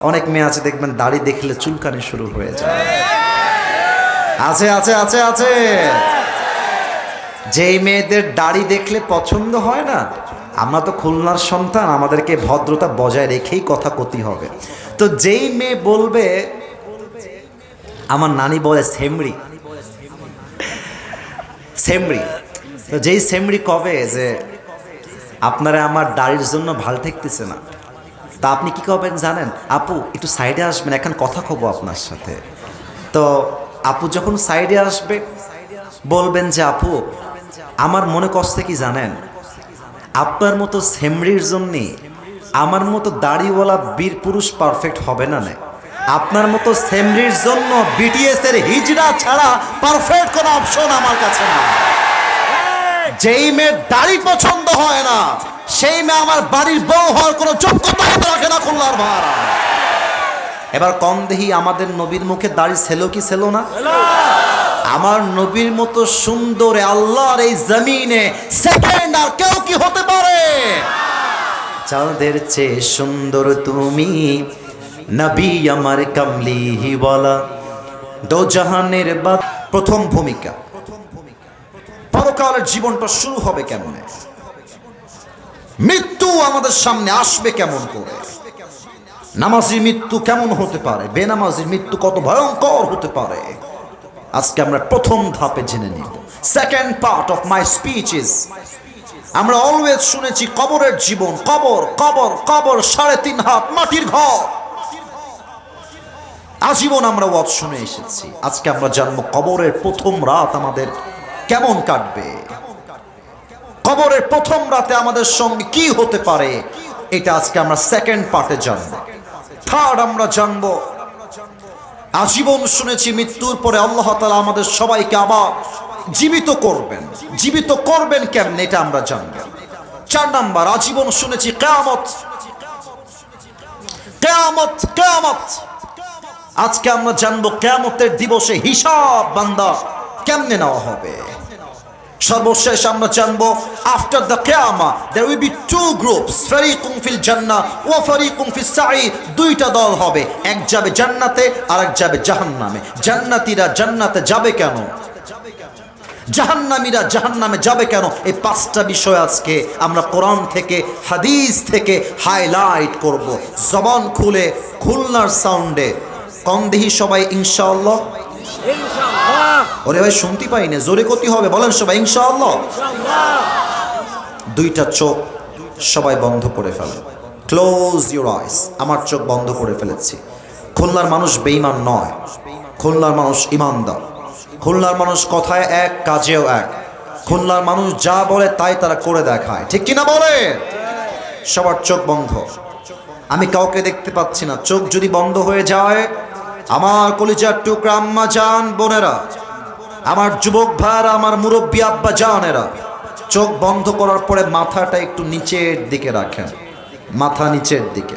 অনেক মেয়ে আছে দেখবেন দাড়ি দেখলে চুলকানি শুরু হয়ে যায়। আছে আছে আছে আছে যেই মেয়েদের দাড়ি দেখলে পছন্দ হয় না, আমরা তো খুলনার সন্তান, আমাদেরকে ভদ্রতা বজায় রেখেই কথা কতি হবে। তো যেই মেয়ে বলবে, আমার নানি বলে সেমরি সেমরি, তো যেই সেমরি কবে যে আপনারা আমার দাড়ির জন্য ভাল ঠেকতেছে না, তা আপনি কি করবেন জানেন? আপু একটু সাইডে আসবেন, এখন কথা কব আপনার সাথে। তো আপু যখন সাইডে আসবে বলবেন যে আপু আমার মনে কষ্ট কি জানেন, আপনার মতো সেমরির জন্যে আমার মতো দাড়িওয়ালা বীর পুরুষ পারফেক্ট হবে না। আপনার মতো সেমরির জন্য বিটিএস এর হিজড়া ছাড়া পারফেক্ট কোনো অপশন আমার কাছে না। যেই মেয়ের দাড়ি পছন্দ হয় না সেই মেয়ে আমার বাড়ির বউ হওয়ার কোনো যোগ্যতা রাখে না খুলনার ভাড়া। এবার কম দেহি আমাদের নবীর মুখে দাড়ি ছিল কি ছিল না? আমার নবীর মতো সুন্দর আল্লাহর এই জমিনে সেকেন্ড আর কেউ কি হতে পারে? চাঁদের চেয়ে সুন্দর তুমি নবী আমার কামলি ওয়ালা, দো জাহানের বাদ। প্রথম ভূমিকা, পরকালের জীবনটা শুরু হবে কেমন, মৃত্যু আমাদের সামনে আসবে কেমন করে, নামাজি মৃত্যু কেমন হতে পারে, বেনামাজির মৃত্যু কত ভয়ঙ্কর হতে পারে, আজকে আমরা প্রথম ধাপে জেনে নিব। Second part of my speech is, আমরা অলওয়েজ শুনেছি কবরের জীবন, কবর কবর কবর, 3.5 হাত মাটির ঘর, আজীবন আমরা ওয়াজ শুনে এসেছি। আজকে আমরা জানবো কবরের প্রথম রাত আমাদের কেমন কাটবে, কবরের প্রথম রাতে আমাদের সঙ্গে কি হতে পারে, এটা আজকে আমরা সেকেন্ড পার্টে জানবো। থার্ড আমরা জানবো, আজীবন শুনেছি মৃত্যুর পরে আল্লাহ তাআলা আমাদের সবাইকে আবার জীবিত করবেন। জীবিত করবেন কেমনে, এটা আমরা জানবো। 4 নাম্বার, আজীবন শুনেছি কিয়ামত কিয়ামত কিয়ামত, আজকে আমরা জানবো কিয়ামতের দিবসে হিসাব বান্দা কেমনে নেওয়া হবে। সর্বশেষ আমরা জানবো আফটার দ্য কিয়ামা দেয়ার উইল বি 2 গ্রুপস, ফারিকুম ফিল জান্নাহ ওয়া ফারিকুম ফিস সাঈর। দুইটা দল হবে, এক যাবে জান্নাতে আর এক যাবে জাহান্নামে। জান্নাতীরা জান্নাতে যাবে কেন, জাহান্নামীরা জাহান্নামে যাবে কেন, এই 5টা বিষয় আজকে আমরা কোরআন থেকে হাদিস থেকে হাইলাইট করব। জবান খুলে খুলনার সাউন্ডে কন্দেহি সবাই ইনশাআল্লাহ। ওরে ভাই শুনতে পাই না, জোরে কতি হবে বলেন সবাই ইনশাআল্লাহ। দুইটা চোখ সবাই বন্ধ করে ফেলেন, ক্লোজ ইউর আইস। আমার চোখ বন্ধ করে ফেলেছি। খুলনার মানুষ বেঈমান নয়, খুলনার মানুষ ইমানদার। খুলনার মানুষ কথায় এক, কাজেও এক। খুলনার মানুষ যা বলে তাই তারা করে দেখায়, ঠিক কিনা বলে? সবার চোখ বন্ধ। আমি কাউকে দেখতে পাচ্ছি না, চোখ যদি বন্ধ হয়ে যায়, আমার কলিজার টুকরা আম্মা জান বোনেরা, আমার যুবক ভাইরা, আমার মুরব্বী আব্বা জানেরা, চোখ বন্ধ করার পরে মাথাটা একটু নিচের দিকে রাখেন, মাথা নিচের দিকে।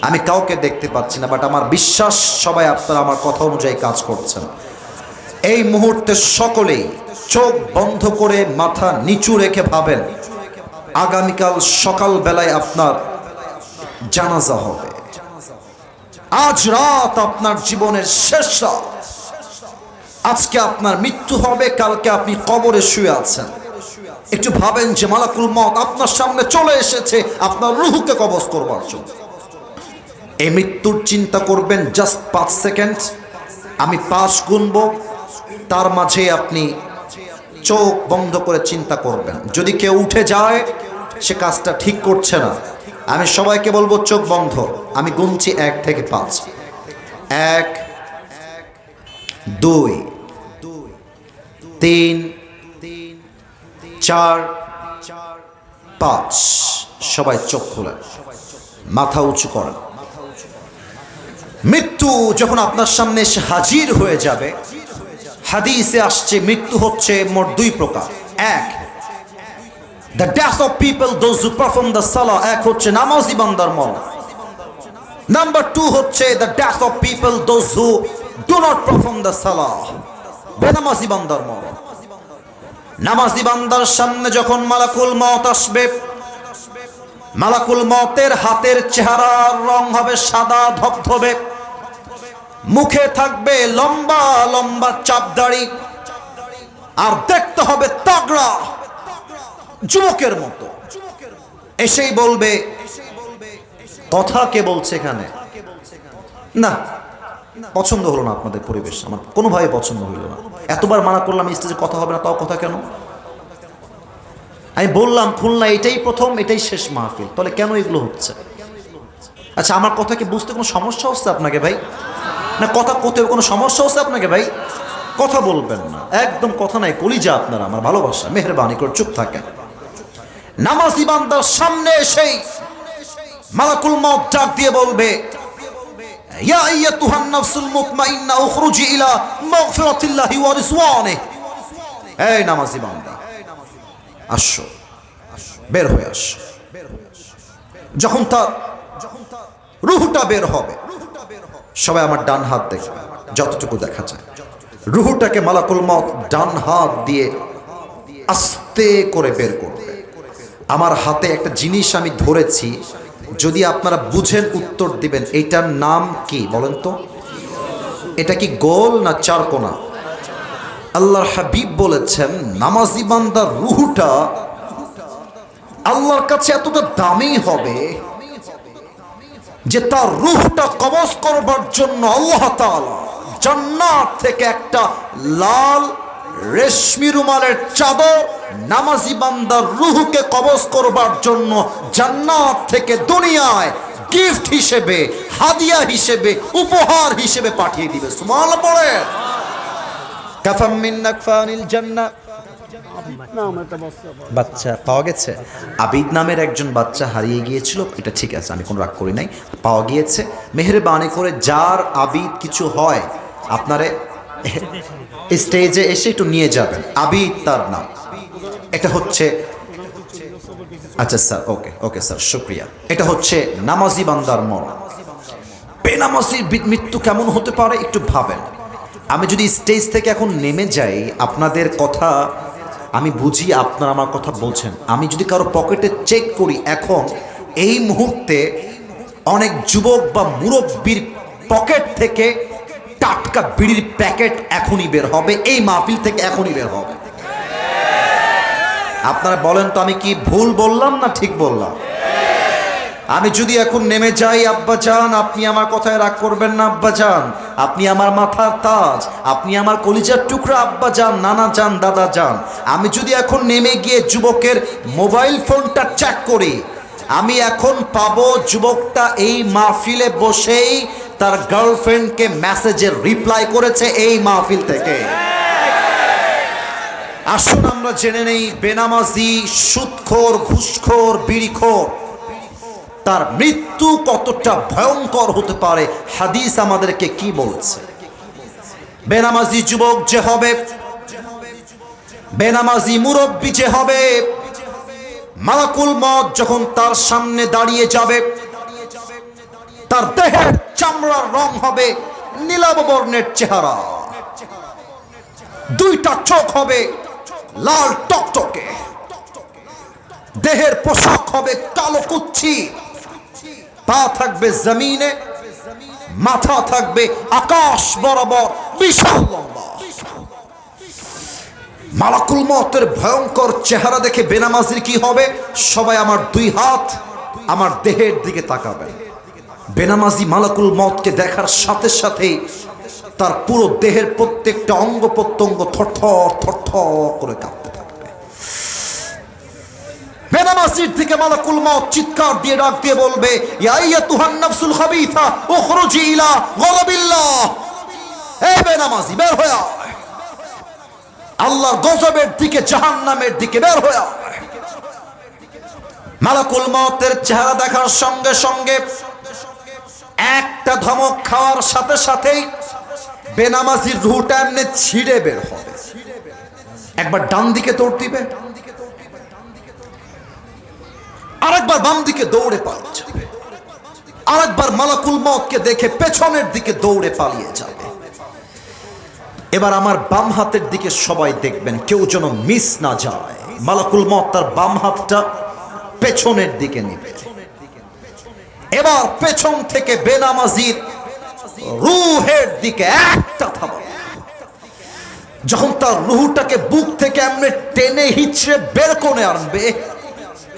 আমি কাউকে দেখতে পাচ্ছি না, বাট আমার বিশ্বাস সবাই আপনারা আমার কথা অনুযায়ী কাজ করছেন। এই মুহূর্তে সকলেই চোখ বন্ধ করে মাথা নিচু রেখে ভাবেন আগামীকাল সকাল বেলায় আপনার জানাজা হবে। আজ রাত আপনার জীবনের শেষ রাত, আজকে আপনার মৃত্যু হবে, কালকে আপনি কবরে শুয়ে আছেন। একটু ভাবেন যে মালাকুল মউত আপনার সামনে চলে এসেছে আপনার রূহকে কবজ করবার জন্য। এই মৃত্যুর চিন্তা করবেন জাস্ট 5 সেকেন্ড। আমি 5 গুনবো, তার মাঝে আপনি চোখ বন্ধ করে চিন্তা করবেন। যদি কেউ উঠে যায় সে কাজটা ঠিক করছে না। আমি সবাইকে বলবো চোখ বন্ধ। আমি গুনছি 1 থেকে 5। 1 2 3 4 5। সবাই চোখ খোলেন, মাথা উঁচু করেন। মৃত্যু যখন আপনার সামনে এসে হাজির হয়ে যাবে, হাদিসে আসছে মৃত্যু হচ্ছে মোট 2 প্রকার। 1 the death of people those who perform the salah, এক হচ্ছে নামাজি বান্দার মরণ। নাম্বার 2 হচ্ছে the death of people those who do not perform the salah, বেনামাজি বান্দার মরণ। নামাজি বান্দার সামনে যখন মালাকুল মউত আসবে, মালাকুল মতের হাতের চেহারার রং হবে সাদা ধবধবে, মুখে থাকবে লম্বা লম্বা চাপদাড়ি, আর দেখতে হবে তাগড়া যুবকের মতো। এসেই বলবে, কথা কে বলছে এখানে? না, পছন্দ হলো না আপনাদের পরিবেশ, আমার কোনোভাবে পছন্দ হইল না। এতবার মানা করলাম স্টেজে কথা হবে না, তাও কথা কেন? আমি বললাম খুলনা এটাই প্রথম, এটাই শেষ মাহফিল, তাহলে কেন এগুলো হচ্ছে? আচ্ছা, আমার কথা কি বুঝতে কোনো সমস্যা হচ্ছে আপনাকে ভাই? না কথা করতে কোনো সমস্যা হচ্ছে আপনাকে ভাই? কথা বলবেন না, একদম কথা নাই, কলিজা আপনারা আমার ভালোবাসা, মেহেরবানি করে চুপ থাকেন। নামাজি বান্দার সামনে এসেই মালাকুল মউত ডাক দিয়ে বলবে, ইয়া আইয়াতুহান নাফসুল মুতমাইন্না উখরুজি ইলা মাগফিরাতিল্লাহি ওয়া রিজওয়ানিহি। এই নামাজি বান্দা, আসো, বের হয়ে আসো। যখন তার রুহটা বের হবে, সবাই আমার ডান হাত দেখবে, যতটুকু দেখা যায়। রুহটাকে মালাকুল মউত ডান হাত দিয়ে আস্তে করে বের করবে। আমার হাতে একটা জিনিস আমি ধরেছি, যদি আপনারা বুঝেন উত্তর দিবেন, এইটার নাম কি বলেন তো? এটা কি গোল না চারকোনা? আল্লাহর হাবিব বলেছেন, নামাজি বান্দার রুহটা আল্লাহর কাছে এতটা দামি হবে যে তার রুহটা কবজ করবার জন্য আল্লাহ তাআলা জান্নাত থেকে একটা লাল রেশমি রুমালের চাদর নামাজি বান্দার রুহকে কবজ করবার জন্য জান্নাত থেকে দুনিয়ায় গিফট হিসেবে, হাদিয়া হিসেবে, উপহার হিসেবে পাঠিয়ে দিবে। সুবহানাল্লাহ পড়েন। কাফাম মিন নাকফানিল জান্নাহ। বাচ্চা পাওয়া গেছে। আবিদ নামের একজন বাচ্চা হারিয়ে গিয়েছিল, এটা ঠিক আছে, আমি কোনো রাগ করি নাই, পাওয়া গিয়েছে। মেহেরবানি করে যার আবিদ কিছু হয় আপনারে স্টেজে এসে একটু নিয়ে যাবেন। আবিদ তার নাম। এটা হচ্ছে, আচ্ছা স্যার, ওকে ওকে স্যার, শুক্রিয়া। এটা হচ্ছে নামাজি বান্দার মরণ। বেনামাজির মৃত্যু কেমন হতে পারে একটু ভাবেন। আমি যদি স্টেজ থেকে এখন নেমে যাই, আপনাদের কথা আমি বুঝি, আপনারা আমার কথা বলছেন। আমি যদি কারো পকেটে চেক করি, এখন এই মুহূর্তে অনেক যুবক বা মুরব্বীর পকেট থেকে টাটকা বিড়ির প্যাকেট এখনই বের হবে, এই মাহফিল থেকে এখনই বের হবে। আপনারা বলেন তো, আমি কি ভুল বললাম না ঠিক বললাম? আমি যদি এখন নেমে যাই, আব্বা জান আপনি আমার কথায় রাগ করবেন না, আব্বা জান আপনি আমার মাথার তাজ, আপনি আমার কলিজার টুকরা, আব্বা জান, নানা জান, দাদা জান। আমি যদি এখন নেমে গিয়ে যুবকের মোবাইল ফোনটা চেক করি, আমি এখন পাবো যুবকটা এই মাহফিলে বসেই তার গার্লফ্রেন্ডকে মেসেজের রিপ্লাই করেছে এই মাহফিল থেকে। আসুন আমরা জেনে নেই, বেনামাজি, সুদখোর, ঘুষখোর, বিড়িখোর, তার মৃত্যু কতটা ভয়ঙ্কর হতে পারে। হাদিস আমাদেরকে কি বলছে? বেনামাজি যুবক যে হবে, বেনামাজি মুরব্বী যে হবে, মালাকুল মউত যখন তার সামনে দাঁড়িয়ে যাবে, তার দেহের চামড়ার রং হবে নীলাভ বর্ণের চেহারা, দুইটা চোখ হবে লাল টকটকে, দেহের পোশাক হবে কালো কুচ্ছি, পা থাকবে জমিনে, মাথা থাকবে আকাশ বরাবর বিশাল লম্বা। মালাকুল মউতের ভয়ঙ্কর চেহারা দেখে বেনামাজির কি হবে? সবাই আমার দুই হাত আমার দেহের দিকে তাকাবেন। বেনামাজি মালাকুল মউতকে দেখার সাথে সাথেই তার পুরো দেহের প্রত্যেকটা অঙ্গ প্রত্যঙ্গ থরথর থরথর করে কাঁপতে থাকবে। বেনামাজির দিকে মালাকুল মউত চিৎকার দিয়ে ডাক দিয়ে বলবে, ইয়া আইয়াতুহান নাফসুল খাবিথা উখরুজি ইলা গযাবিল্লাহ। এই বেনামাজি, বের হয়ে আয়, আল্লাহর গজবের দিকে, জাহান্নামের দিকে বের হয়ে আয়। মালাকুল মউতের চেহারা দেখার সঙ্গে সঙ্গে একটা ধমক খাওয়ার সাথে সাথেই বেনামাজির রুহটা এমনি ছিঁড়ে বের হবে। একবার ডান দিকে দৌড় দিবে, আরেকবার বাম দিকে দৌড়ে পালিয়ে যাবে, আরেকবার মালাকুল মউতকে দেখে পেছনের দিকে দৌড়ে পালিয়ে যাবে। এবার আমার বাম হাতের দিকে সবাই দেখবেন, কেউ যেন মিস না যায়। মালাকুল মউত তার বাম হাতটা পেছনের দিকে নিবে। এবার পেছন থেকে বেনামাজির রুহের দিকে একটা থাবা, যখন তার রুহটাকে বুক থেকে এমনি টেনে হিচড়ে বের করে আনবে,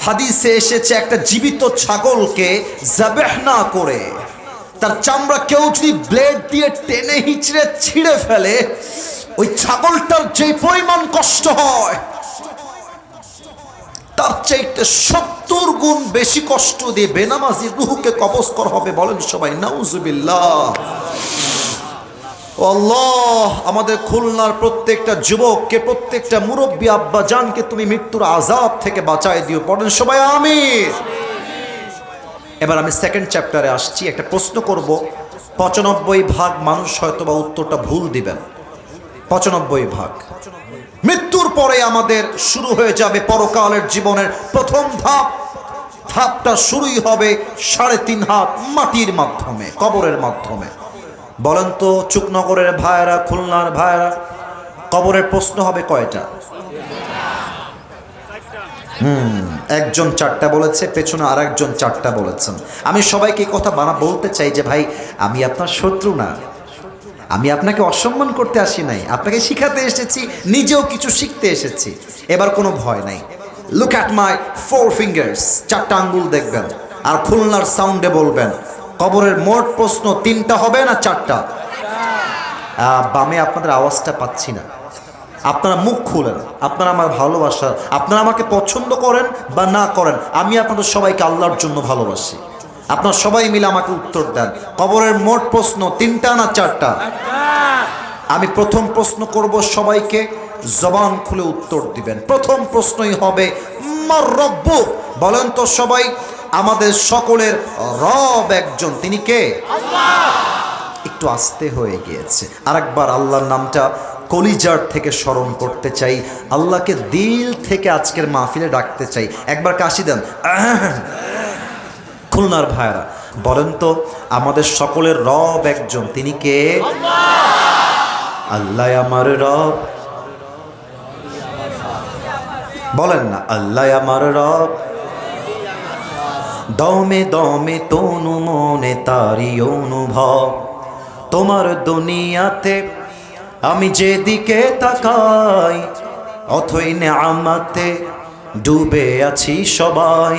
হাদিসে এসেছে একটা জীবিত ছাগলকে যাবেহ না করে তার চামড়া কেউ যদি ব্লেড দিয়ে টেনে হিচড়ে ছিঁড়ে ফেলে, ওই ছাগলটার যে পরিমাণ কষ্ট হয় তার চাইতে 70 গুণ বেশি কষ্ট দিয়ে বেনামাজির রুহকে কবজ করা হবে। বলেন সবাই নাউজুবিল্লাহ। আল্লাহ, আমাদের খুলনার প্রত্যেকটা যুবককে, প্রত্যেকটা মুরব্বী আব্বা জানকে তুমি মৃত্যুর আযাব থেকে বাঁচায় দিও। পড়েন সবাই আমিন। এবার আমি সেকেন্ড চ্যাপ্টারে আসছি। একটা প্রশ্ন করব, 95% মানুষ হয়তো বা উত্তরটা ভুল দিবেন। 95%। মৃত্যুর পরে আমাদের শুরু হয়ে যাবে পরকালের জীবনের প্রথম ধাপ। ধাপটা শুরুই হবে 3.5 হাত মাটির মাধ্যমে, কবরের মাধ্যমে। বলেন তো চুকনগরের ভাইরা, খুলনার ভাইরা, কবরের প্রশ্ন হবে কয়টা? একজন 4টা বলেছে, পেছনে আর একজন 4টা বলেছেন। আমি সবাইকে কথা বলতে চাই যে ভাই, আমি আপনার শত্রু না, আমি আপনাকে অসম্মান করতে আসি নাই, আপনাকে শিখাতে এসেছি, নিজেও কিছু শিখতে এসেছি। এবার কোনো ভয় নাই। লুক অ্যাট মাই 4 ফিঙ্গার্স, 4টা আঙ্গুল দেখবেন আর খুলনার সাউন্ডে বলবেন কবরের মোট প্রশ্ন 3টা হবে না 4টা? বামে আপনাদের আওয়াজটা পাচ্ছি না, আপনারা মুখ খুলেন। আপনারা আমার ভালোবাসা, আপনারা আমাকে পছন্দ করেন বা না করেন, আমি আপনাদের সবাইকে আল্লাহর জন্য ভালোবাসি। আপনারা সবাই মিলে আমাকে উত্তর দেন, কবরের মোট প্রশ্ন 3টা না 4টা? আমি প্রথম প্রশ্ন করব, সবাইকে জবান খুলে উত্তর দিবেন। প্রথম প্রশ্নই হবে মার রব্বুক। বলেন তো সবাই, আমাদের সকলের রব একজন, তিনি কে? আল্লাহ। একটু আস্তে হয়ে গিয়েছে, আরেকবার আল্লাহর নামটা কলিজার থেকে স্মরণ করতে চাই, আল্লাহকে দিল থেকে আজকের মাহফিলে ডাকতে চাই। একবার কাশি দেন। খুলনার ভাইরা বলেন তো, আমাদের সকলের রব একজন, তিনি কে? আল্লাহ আমার রব। বলেন না, আল্লাহ আমার রব। দমে দমে তনু মনে তারি অনুভব, তোমার দুনিয়াতে আমি যেদিকে তাকাই, অথই নেয়ামতে ডুবে আছি সবাই।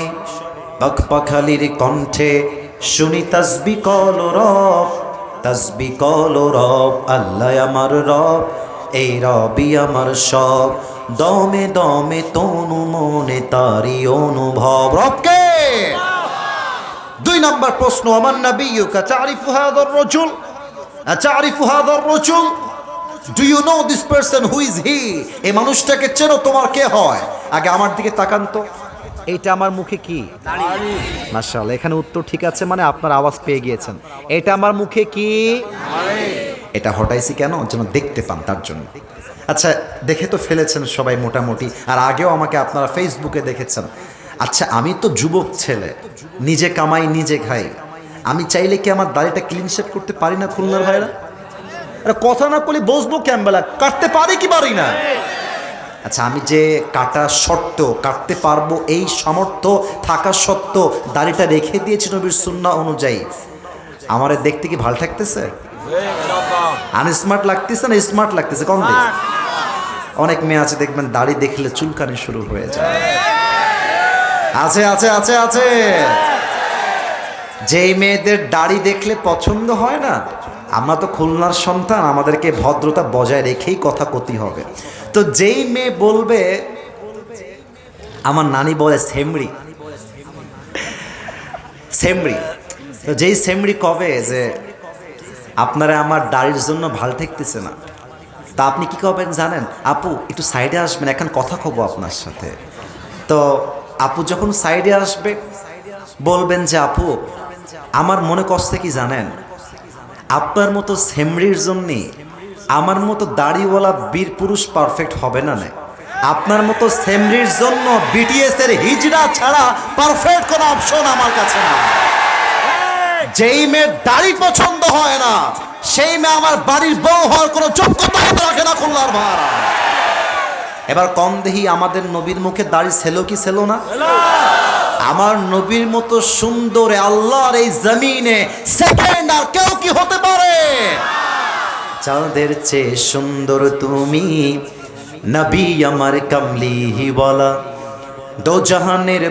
পাখপাখালির কণ্ঠে শুনি তাসবি কল রব, তাসবি কল রব। আল্লাহ আমার রব, এই রবই আমার সব। দমে দমে তনু মনে তারি অনুভব। রবকে। 2 নম্বর প্রশ্ন, আমার নবিয়্যুকা তারিফু হাযার রাজুল, আতারিফু হাযার রাজুল, do you know this person, who is he? এই মানুষটাকে চেনো, তোমার কে হয়? আগে আমার দিকে তাকান তো, এইটা আমার মুখে কি? দাড়ি। মাশাআল্লাহ, এখানে উত্তর ঠিক আছে, মানে আপনার আওয়াজ পেয়ে গিয়েছেন। এটা আমার মুখে কি? দাড়ি। এটা হটাইছি কেন? যেন দেখতে পান, তার জন্য। আচ্ছা, দেখে তো ফেলেছেন সবাই মোটামুটি, আর আগেও আমাকে আপনারা ফেসবুকে দেখেছেন। আচ্ছা, আমি তো যুবক ছেলে, নিজে কামাই নিজে খাই, আমি চাইলে কি আমার দাড়িটা ক্লিন শেভ করতে পারি না? খুলনার ভাইরা, আরে কথা না বলে বসবো কেমবেলা, কাটতে পারি কি পারি না? আচ্ছা, আমি যে কাটা সত্ত্বেও কাটতে পারবো এই সামর্থ্য থাকা সত্ত্বেও দাড়িটা রেখে দিয়েছি নবীর সুন্নাহ অনুযায়ী, আমারে দেখতে কি ভালো থাকতেছে? আনস্মার্ট লাগতেছে না স্মার্ট লাগতেছে? কম দিন। অনেক মেয়ে আছে দেখবেন দাড়ি দেখলে চুলকানি শুরু হয়ে যায়। আছে আছে আছে আছে। যেই মেয়েদের দাড়ি দেখলে পছন্দ হয় না, আমরা তো খুলনার সন্তান, আমাদেরকে ভদ্রতা বজায় রেখেই কথা কতি হবে। তো যেই মেয়ে বলবে, আমার নানি বলে সেমরি সেমরি, তো যেই সেমরি কবে যে আপনারা আমার দাড়ির জন্য ভাল ঠেকতেছে না, তা আপনি কি করবেন জানেন? আপু একটু সাইডে আসবেন, এখন কথা কব আপনার সাথে। তো আপু যখন সাইডে আসবে বলবেন যে আপু আমার মনে কষ্ট কি জানেন, আপনার মতো সেমরির জন্যে আমার মতো দাড়িওয়ালা বীর পুরুষ পারফেক্ট হবে না। আপনার মতো সেমরির জন্য বিটিএস এর হিজড়া ছাড়া পারফেক্ট কোনো অপশন আমার কাছে না। যেই মেয়ের দাড়ি পছন্দ হয় না সেই মেয়ে আমার বাড়ির বউ হওয়ার কোনো যোগ্যতা রাখে না। খুলনার ভাড়া এবার কম দেহি, আমাদের নবীর মুখে দাড়ি ছিল কি ছিল না? আমার নবীর মতো সুন্দর আল্লাহর এই জমিনে সেকেন্ড আর কেউ কি হতে পারে? চাঁদের চেয়ে সুন্দর তুমি, নবী আমার কমলি বলা, দো জাহানের